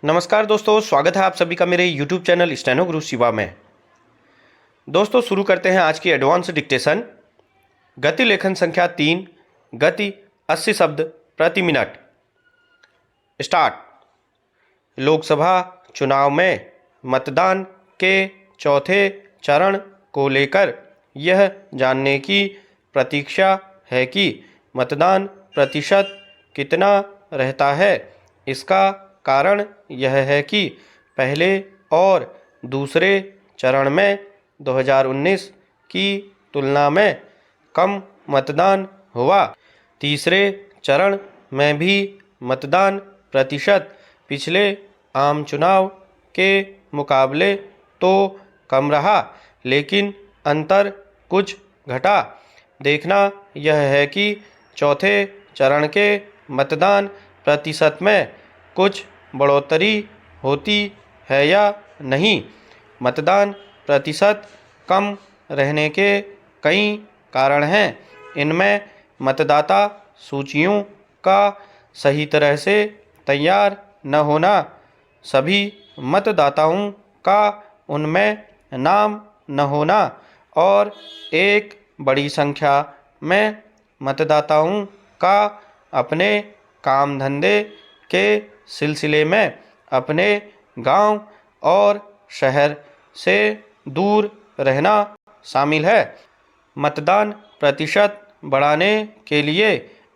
नमस्कार दोस्तों, स्वागत है आप सभी का मेरे YouTube चैनल स्टेनो गुरु शिवा में। दोस्तों शुरू करते हैं आज की एडवांस डिक्टेशन। गति लेखन संख्या 3, गति 80 शब्द प्रति मिनट। स्टार्ट। लोकसभा चुनाव में मतदान के चौथे चरण को लेकर यह जानने की प्रतीक्षा है कि मतदान प्रतिशत कितना रहता है। इसका कारण यह है कि पहले और दूसरे चरण में 2019 की तुलना में कम मतदान हुआ। तीसरे चरण में भी मतदान प्रतिशत पिछले आम चुनाव के मुकाबले तो कम रहा, लेकिन अंतर कुछ घटा। देखना यह है कि चौथे चरण के मतदान प्रतिशत में कुछ बढ़ोतरी होती है या नहीं। मतदान प्रतिशत कम रहने के कई कारण हैं। इनमें मतदाता सूचियों का सही तरह से तैयार न होना, सभी मतदाताओं का उनमें नाम न होना और एक बड़ी संख्या में मतदाताओं का अपने काम धंधे के सिलसिले में अपने गांव और शहर से दूर रहना शामिल है। मतदान प्रतिशत बढ़ाने के लिए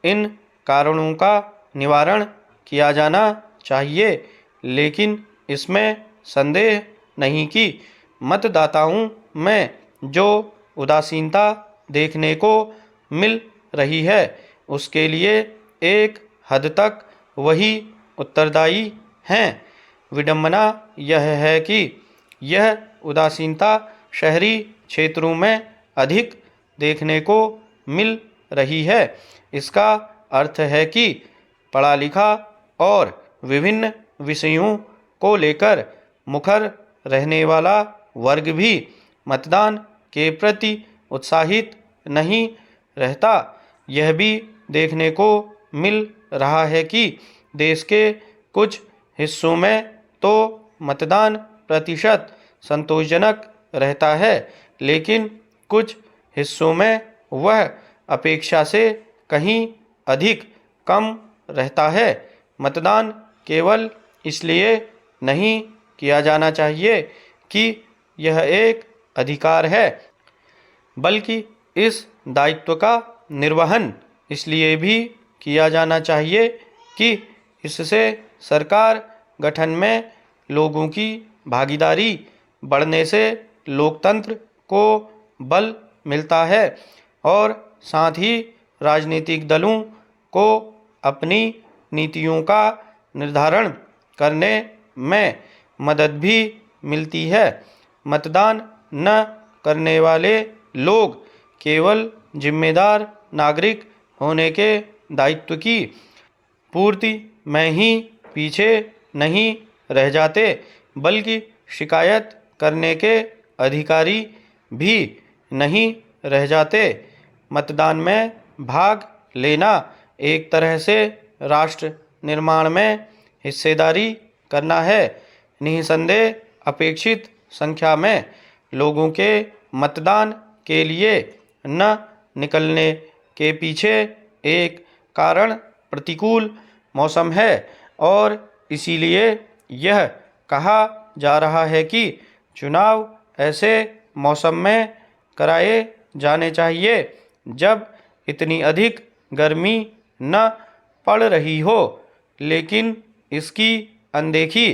इन कारणों का निवारण किया जाना चाहिए, लेकिन इसमें संदेह नहीं कि मतदाताओं में जो उदासीनता देखने को मिल रही है, उसके लिए एक हद तक वही उत्तरदायी हैं। विडंबना यह है कि यह उदासीनता शहरी क्षेत्रों में अधिक देखने को मिल रही है। इसका अर्थ है कि पढ़ा लिखा और विभिन्न विषयों को लेकर मुखर रहने वाला वर्ग भी मतदान के प्रति उत्साहित नहीं रहता। यह भी देखने को मिल रहा है कि देश के कुछ हिस्सों में तो मतदान प्रतिशत संतोषजनक रहता है, लेकिन कुछ हिस्सों में वह अपेक्षा से कहीं अधिक कम रहता है। मतदान केवल इसलिए नहीं किया जाना चाहिए कि यह एक अधिकार है, बल्कि इस दायित्व का निर्वहन इसलिए भी किया जाना चाहिए कि इससे सरकार गठन में लोगों की भागीदारी बढ़ने से लोकतंत्र को बल मिलता है और साथ ही राजनीतिक दलों को अपनी नीतियों का निर्धारण करने में मदद भी मिलती है। मतदान न करने वाले लोग केवल जिम्मेदार नागरिक होने के दायित्व की पूर्ति में ही पीछे नहीं रह जाते, बल्कि शिकायत करने के अधिकारी भी नहीं रह जाते। मतदान में भाग लेना एक तरह से राष्ट्र निर्माण में हिस्सेदारी करना है। निसंदेह अपेक्षित संख्या में लोगों के मतदान के लिए न निकलने के पीछे एक कारण प्रतिकूल मौसम है और इसीलिए यह कहा जा रहा है कि चुनाव ऐसे मौसम में कराए जाने चाहिए जब इतनी अधिक गर्मी न पड़ रही हो, लेकिन इसकी अनदेखी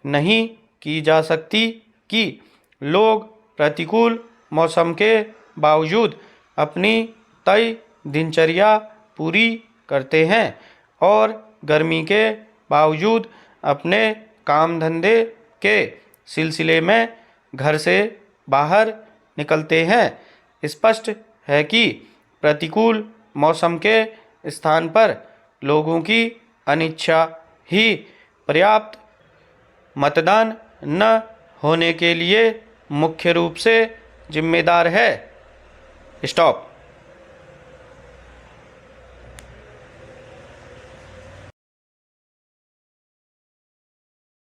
नहीं की जा सकती कि लोग प्रतिकूल मौसम के बावजूद अपनी तय दिनचर्या पूरी करते हैं और गर्मी के बावजूद अपने काम धंधे के सिलसिले में घर से बाहर निकलते हैं। स्पष्ट है कि प्रतिकूल मौसम के स्थान पर लोगों की अनिच्छा ही पर्याप्त मतदान न होने के लिए मुख्य रूप से जिम्मेदार है। स्टॉप।